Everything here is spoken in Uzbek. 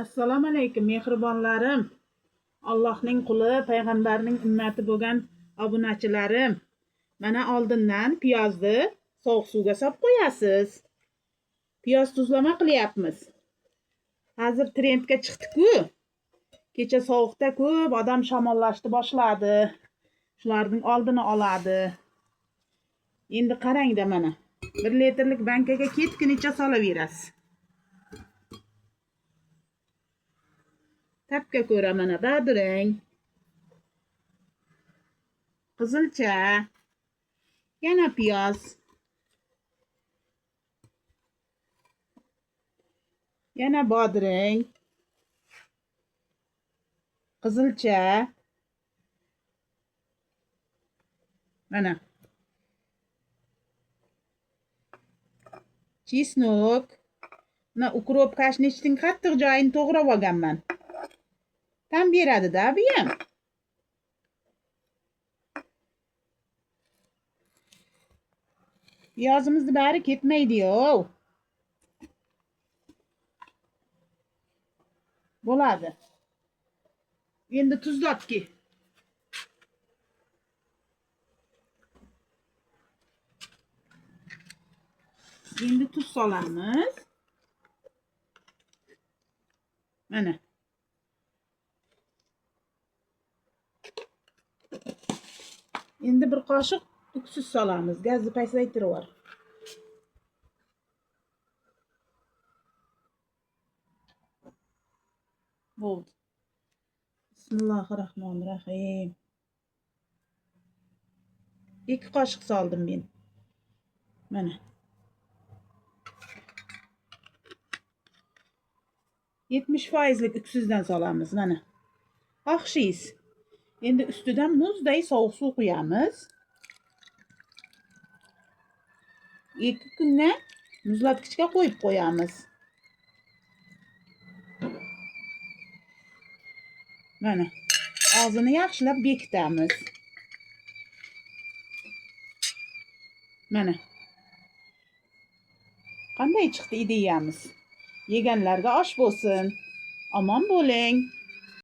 Assalomu alaykum mehribonlarim. Allohning quli, payg'ambarning ummati bo'lgan obunachilarim. Mana oldindan piyozni sovuq suvga solib qo'yasiz. Piyoz tuzlama qilyapmiz. Hozir trendga chiqdi-ku. Kecha sovuqda ko'p odam shamollashni boshladi. Shularning oldini oladi. Endi qarangda mana. 1 litrlik bankaga ketgunicha solaverasiz. Tapga ko'ra mana badrang, qizilcha, yana piyoz, yana bodring, qizilcha, mana chesnok, mana ukrop kashnechning qattiq joyini to'g'rab olganman. Tam beradi-da bu ham. Piyozimizni bari ketmaydi-yo. Bo'ladi. Endi tuzlabki. Endi tuz solamiz. Mana. Endi bir qoshiq uksus solamiz. Gazni pasaytirib yuborib. Bo'ldi. Bismillahirrohmanirrohim. 2 qoshiq soldim men. Mana. 70% uksuzdan solamiz mana. Oxshiz. Endi ustidan muzday sovuq suv quyamiz. 2 kundan muzlatgichga qo'yib qo'yamiz. Mana. Og'zini yaxshilab bekitamiz. Mana. Qanday chiqdi ideyamiz? Yeganlarga osh bo'lsin. Omon bo'ling.